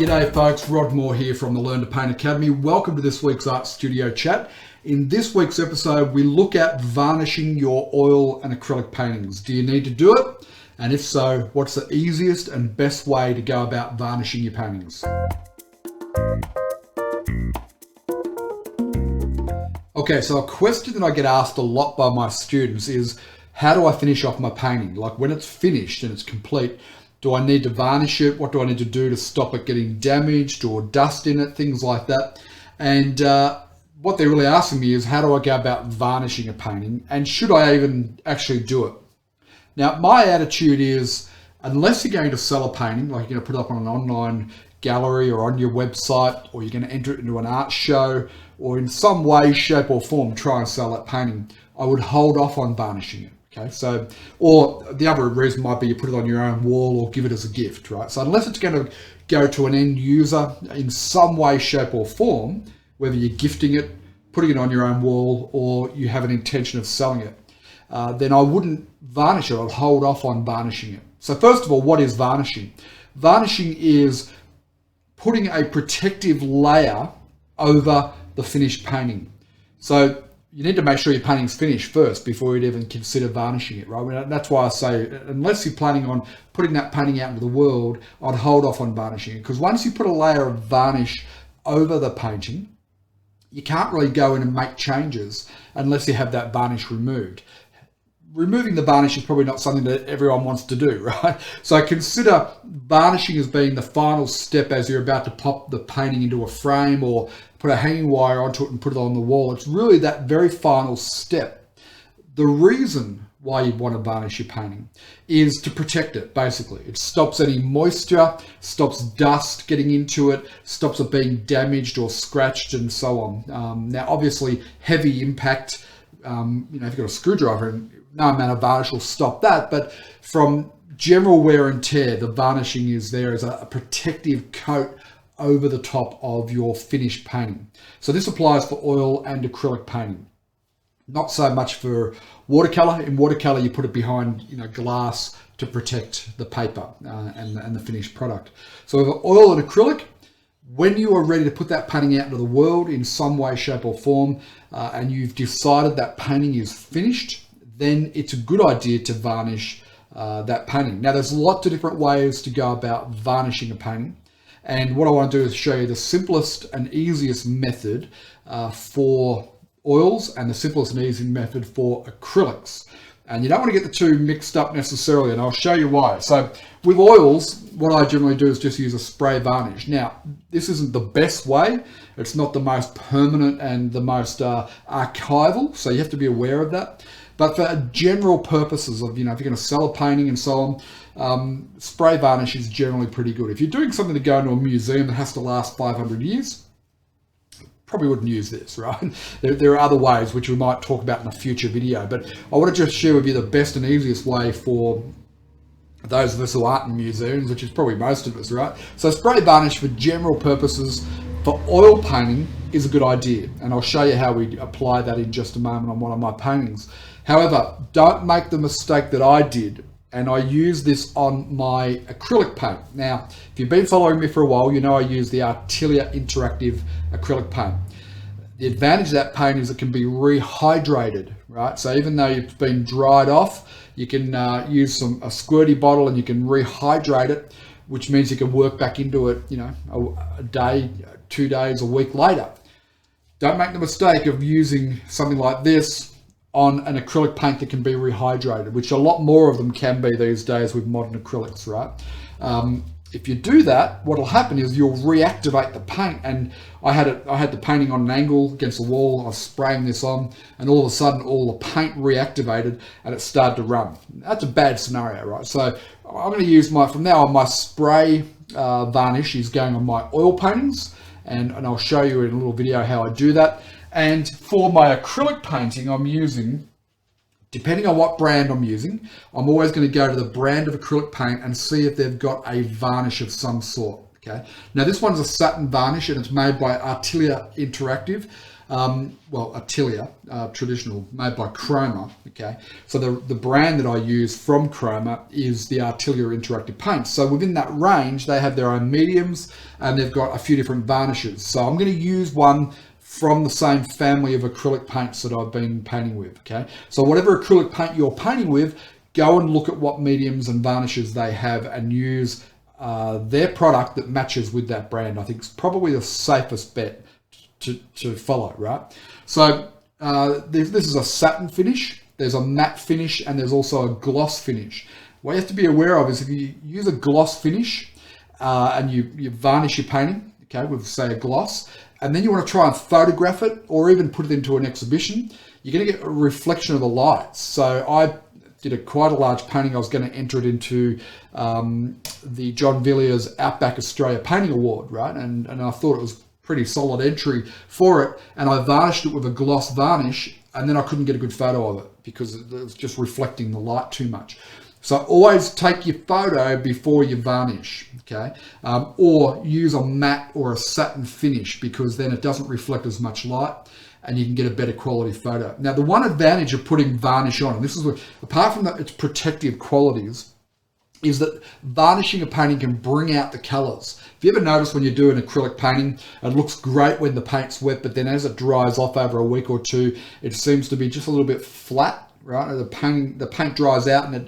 G'day folks, Rod Moore here from the Learn to Paint Academy. Welcome to this week's Art Studio Chat. In this week's episode, we look at varnishing your oil and acrylic paintings. Do you need to do it? And if so, what's the easiest and best way to go about varnishing your paintings? Okay, so a question that I get asked a lot by my students is, how do I finish off my painting? Like when it's finished and it's complete, do I need to varnish it? What do I need to do to stop it getting damaged or dust in it, things like that? And what they're really asking me is, how do I go about varnishing a painting? And should I even actually do it? Now, my attitude is, unless you're going to sell a painting, like you're going to put it up on an online gallery or on your website, or you're going to enter it into an art show, or in some way, shape or form, try and sell that painting, I would hold off on varnishing it. Okay, so, or the other reason might be you put it on your own wall or give it as a gift, right? So unless it's going to go to an end user in some way, shape or form, whether you're gifting it, putting it on your own wall, or you have an intention of selling it, then I wouldn't varnish it. I'd hold off on varnishing it. So first of all, what is varnishing? Varnishing is putting a protective layer over the finished painting. So you need to make sure your painting's finished first before you'd even consider varnishing it, right? I mean, that's why I say, unless you're planning on putting that painting out into the world, I'd hold off on varnishing it. Because once you put a layer of varnish over the painting, you can't really go in and make changes unless you have that varnish removed. Removing the varnish is probably not something that everyone wants to do, right? So consider varnishing as being the final step as you're about to pop the painting into a frame or put a hanging wire onto it and put it on the wall. It's really that very final step. The reason why you'd want to varnish your painting is to protect it, basically. It stops any moisture, stops dust getting into it, stops it being damaged or scratched and so on. Now, obviously, heavy impact, if you've got a screwdriver, no amount of varnish will stop that, but from general wear and tear, the varnishing is there as a protective coat over the top of your finished painting. So this applies for oil and acrylic painting. Not so much for watercolor. In watercolor, you put it behind glass to protect the paper and the finished product. So with oil and acrylic, when you are ready to put that painting out into the world in some way, shape or form, and you've decided that painting is finished, then it's a good idea to varnish that painting. Now, there's lots of different ways to go about varnishing a painting. And what I want to do is show you the simplest and easiest method for oils and the simplest and easiest method for acrylics. And you don't want to get the two mixed up necessarily, and I'll show you why. So with oils, what I generally do is just use a spray varnish. Now, this isn't the best way. It's not the most permanent and the most archival, so you have to be aware of that. But for general purposes of, if you're going to sell a painting and so on, spray varnish is generally pretty good. If you're doing something to go into a museum that has to last 500 years, probably wouldn't use this, right? There are other ways which we might talk about in a future video, but I want to just share with you the best and easiest way for those of us who aren't in museums, which is probably most of us, right? So spray varnish for general purposes for oil painting is a good idea, and I'll show you how we apply that in just a moment on one of my paintings. However, don't make the mistake that I did, and I use this on my acrylic paint. Now, if you've been following me for a while, you know I use the Artilia Interactive acrylic paint. The advantage of that paint is it can be rehydrated, right? So even though it's been dried off, you can use a squirty bottle and you can rehydrate it, which means you can work back into it, a day, 2 days, a week later. Don't make the mistake of using something like this on an acrylic paint that can be rehydrated, which a lot more of them can be these days with modern acrylics, right? If you do that, what will happen is you'll reactivate the paint. And I had the painting on an angle against the wall. I was spraying this on, and all of a sudden, all the paint reactivated and it started to run. That's a bad scenario, right? So I'm going to use from now on, my spray varnish is going on my oil paintings, and I'll show you in a little video how I do that. And for my acrylic painting, I'm using, depending on what brand I'm using, I'm always going to go to the brand of acrylic paint and see if they've got a varnish of some sort. Okay. Now this one's a satin varnish and it's made by Artilia Interactive. well, Atelier, traditional, made by Chroma. Okay, so the brand that I use from Chroma is the Atelier Interactive Paints. So within that range, they have their own mediums, and they've got a few different varnishes. So I'm going to use one from the same family of acrylic paints that I've been painting with. Okay, so whatever acrylic paint you're painting with, go and look at what mediums and varnishes they have and use their product that matches with that brand. I think it's probably the safest bet to follow, right? So this is a satin finish, there's a matte finish, and there's also a gloss finish. What you have to be aware of is if you use a gloss finish and you varnish your painting, okay, with say a gloss, and then you want to try and photograph it or even put it into an exhibition, you're going to get a reflection of the lights. So I did quite a large painting. I was going to enter it into the John Villiers Outback Australia Painting Award, right? And I thought it was pretty solid entry for it. And I varnished it with a gloss varnish, and then I couldn't get a good photo of it because it was just reflecting the light too much. So always take your photo before you varnish, okay? Or use a matte or a satin finish, because then it doesn't reflect as much light and you can get a better quality photo. Now, the one advantage of putting varnish on, and this is what, apart from its protective qualities, is that varnishing a painting can bring out the colors. If you ever notice when you do an acrylic painting, it looks great when the paint's wet, but then as it dries off over a week or two, it seems to be just a little bit flat, right? The paint dries out and it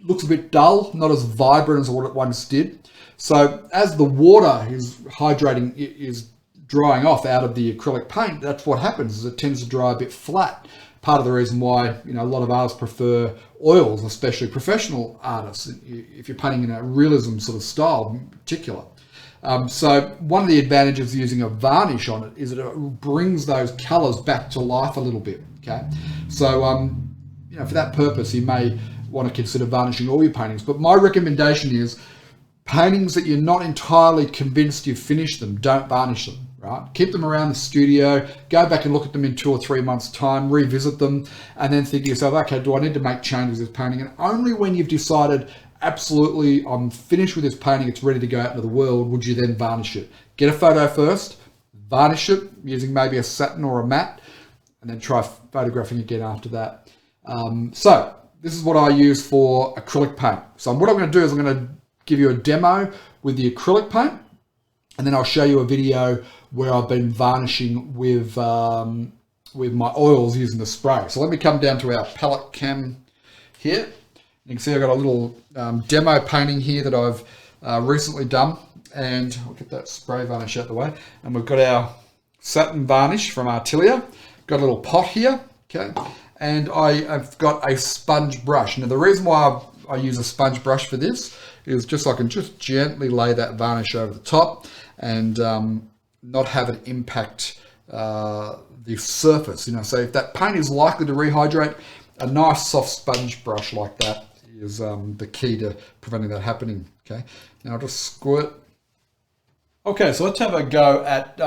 looks a bit dull, not as vibrant as what it once did. So as the water is hydrating, is drying off out of the acrylic paint, that's what happens, is it tends to dry a bit flat. Part of the reason why, you know, a lot of artists prefer oils, especially professional artists, if you're painting in a realism sort of style in particular. So one of the advantages of using a varnish on it is that it brings those colors back to life a little bit, okay? So, you know, for that purpose, you may want to consider varnishing all your paintings. But my recommendation is paintings that you're not entirely convinced you've finished them, don't varnish them. Right? Keep them around the studio, go back and look at them in 2 or 3 months' time, revisit them, and then think to yourself, okay, do I need to make changes to this painting? And only when you've decided, absolutely, I'm finished with this painting, it's ready to go out into the world, would you then varnish it. Get a photo first, varnish it using maybe a satin or a matte, and then try photographing again after that. So this is what I use for acrylic paint. So what I'm going to do is I'm going to give you a demo with the acrylic paint, and then I'll show you a video where I've been varnishing with my oils using the spray. So let me come down to our palette cam here. You can see I've got a little demo painting here that I've recently done, and I'll get that spray varnish out the way. And we've got our satin varnish from Atelier. Got a little pot here, okay, and I've got a sponge brush. Now the reason why I use a sponge brush for this is just so I can just gently lay that varnish over the top and not have it impact the surface. You know, so if that paint is likely to rehydrate, a nice soft sponge brush like that is the key to preventing that happening. Okay, now I'll just squirt. Okay, so let's have a go at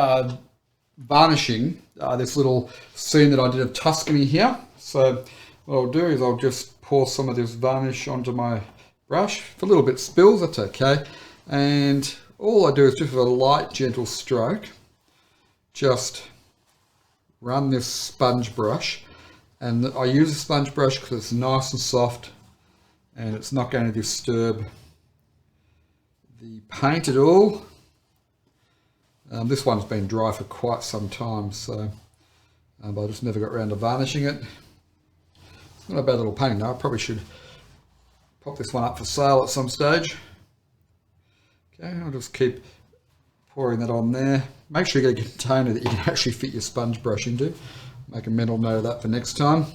varnishing this little scene that I did of Tuscany here. So what I'll do is I'll just pour some of this varnish onto my brush. If a little bit spills, that's okay. And all I do is just with a light, gentle stroke, just run this sponge brush. And I use a sponge brush because it's nice and soft and it's not going to disturb the paint at all. This one's been dry for quite some time, so I just never got around to varnishing it. It's not a bad little painting though. I probably should pop this one up for sale at some stage. Okay, I'll just keep pouring that on there. Make sure you get a container that you can actually fit your sponge brush into. Make a mental note of that for next time.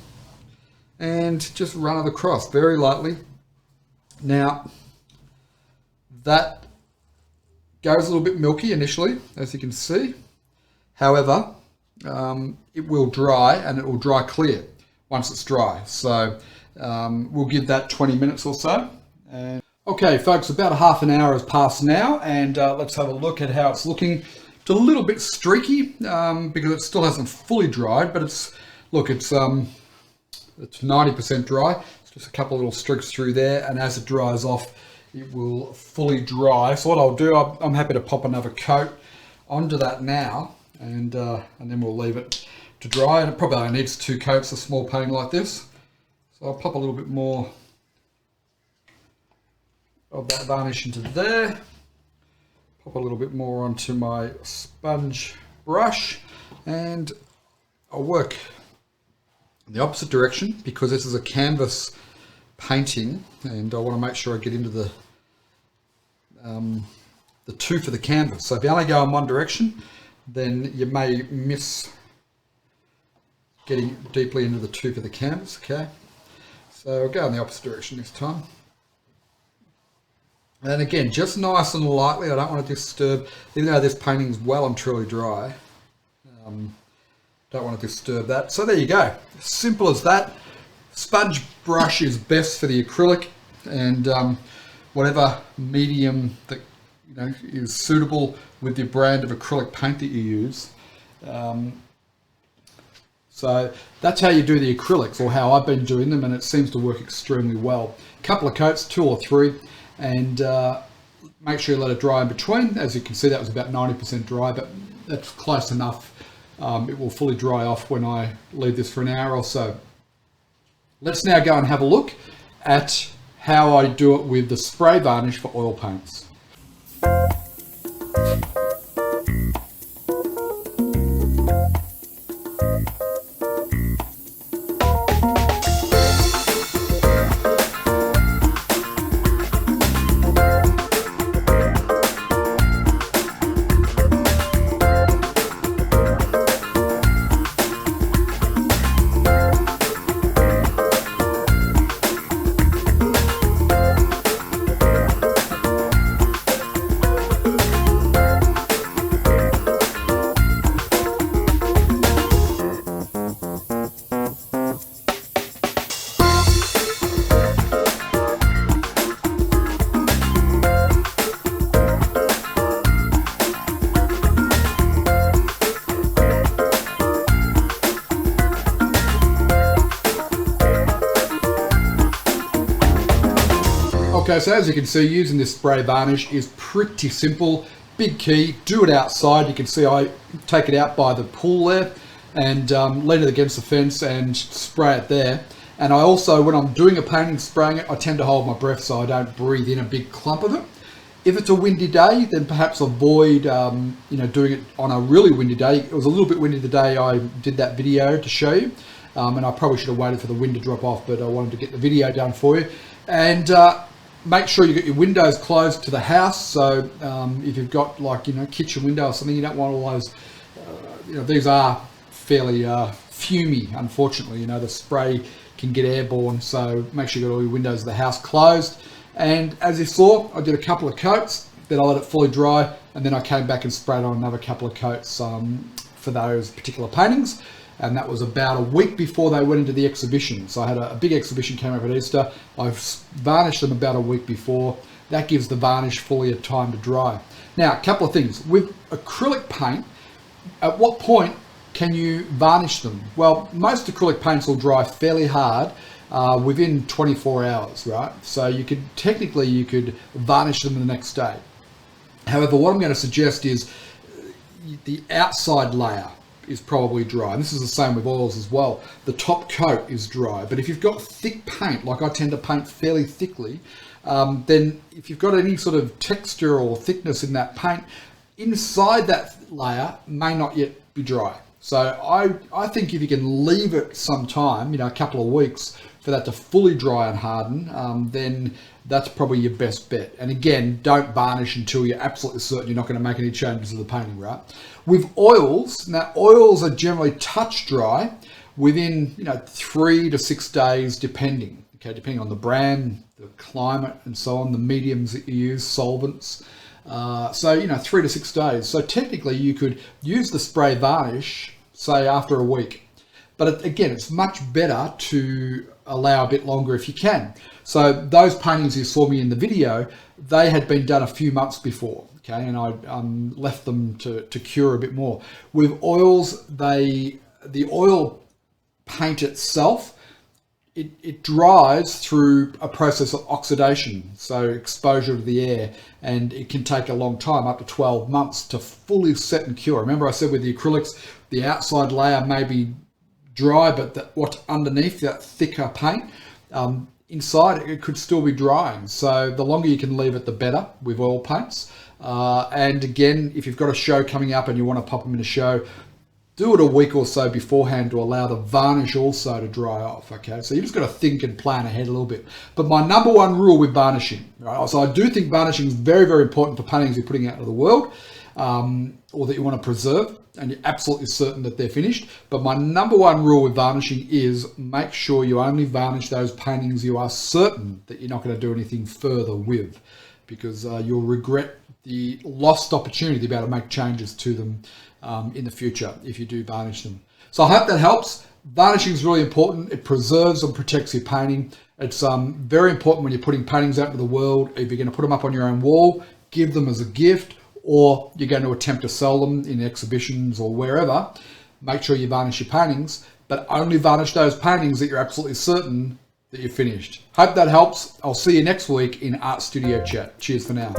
And just run it across very lightly. Now, that goes a little bit milky initially, as you can see. However, it will dry, and it will dry clear once it's dry. So we'll give that 20 minutes or so. And okay, folks, about a half an hour has passed now, and let's have a look at how it's looking. It's a little bit streaky because it still hasn't fully dried, but it's 90% dry. It's just a couple of little streaks through there, and as it dries off, it will fully dry. So what I'll do, I'm happy to pop another coat onto that now, and then we'll leave it to dry. And it probably only needs 2 coats, a small painting like this. So I'll pop a little bit more of that varnish into there. Pop a little bit more onto my sponge brush, and I'll work in the opposite direction because this is a canvas painting, and I want to make sure I get into the tooth of the canvas. So if you only go in one direction, then you may miss getting deeply into the tooth of the canvas. Okay, so I'll go in the opposite direction this time. And again, just nice and lightly. I don't want to disturb, even though this painting is well and truly dry. Don't want to disturb that. So there you go. Simple as that. Sponge brush is best for the acrylic, and whatever medium that is suitable with the brand of acrylic paint that you use. So that's how you do the acrylics, or how I've been doing them, and it seems to work extremely well. A couple of coats, 2 or 3, and make sure you let it dry in between. As you can see, that was about 90% dry, but that's close enough. It will fully dry off when I leave this for an hour or so. Let's now go and have a look at how I do it with the spray varnish for oil paints. Okay, so as you can see, using this spray varnish is pretty simple. Big key, do it outside. You can see I take it out by the pool there and lean it against the fence and spray it there. And I also, when I'm doing a painting, spraying it, I tend to hold my breath so I don't breathe in a big clump of it. If it's a windy day, then perhaps avoid doing it on a really windy day. It was a little bit windy the day I did that video to show you, and I probably should have waited for the wind to drop off, but I wanted to get the video done for you. And make sure you get your windows closed to the house. So if you've got kitchen window or something, you don't want all those. These are fairly fumey, unfortunately. The spray can get airborne, so make sure you got all your windows of the house closed. And as you saw, I did a couple of coats, then I let it fully dry, and then I came back and sprayed on another couple of coats for those particular paintings. And that was about a week before they went into the exhibition. So I had a big exhibition came up at Easter. I've varnished them about a week before. That gives the varnish fully a time to dry. Now, a couple of things. With acrylic paint, at what point can you varnish them? Well, most acrylic paints will dry fairly hard within 24 hours, right? So you could varnish them the next day. However, what I'm going to suggest is the outside layer is probably dry. And this is the same with oils as well. The top coat is dry, but if you've got thick paint, like I tend to paint fairly thickly, then if you've got any sort of texture or thickness in that paint, inside that layer may not yet be dry. So I think if you can leave it some time, a couple of weeks for that to fully dry and harden, then that's probably your best bet. And again, don't varnish until you're absolutely certain you're not going to make any changes to the painting, right? With oils, now oils are generally touch dry within 3 to 6 days, depending on the brand, the climate, and so on, the mediums that you use, solvents. So 3 to 6 days. So technically, you could use the spray varnish, say after a week. But again, it's much better to allow a bit longer if you can. So those paintings you saw me in the video, they had been done a few months before, okay, and I left them to cure a bit more. With oils, the oil paint itself it dries through a process of oxidation, so exposure to the air, and it can take a long time, up to 12 months, to fully set and cure. Remember I said with the acrylics, the outside layer may be dry, but what's underneath, that thicker paint, inside it could still be drying. So the longer you can leave it, the better with oil paints. And again, if you've got a show coming up and you want to pop them in a show, do it a week or so beforehand to allow the varnish also to dry off, okay? So you just got to think and plan ahead a little bit. But my number one rule with varnishing, right? So I do think varnishing is very, very important for paintings you're putting out into the world, or that you want to preserve, and you're absolutely certain that they're finished. But my number one rule with varnishing is make sure you only varnish those paintings you are certain that you're not going to do anything further with, because you'll regret the lost opportunity to be able to make changes to them in the future if you do varnish them. So I hope that helps. Varnishing is really important. It preserves and protects your painting. It's very important when you're putting paintings out into the world. If you're going to put them up on your own wall, give them as a gift, or you're going to attempt to sell them in exhibitions or wherever, make sure you varnish your paintings, but only varnish those paintings that you're absolutely certain that you're finished. Hope that helps. I'll see you next week in Art Studio Chat. Cheers for now.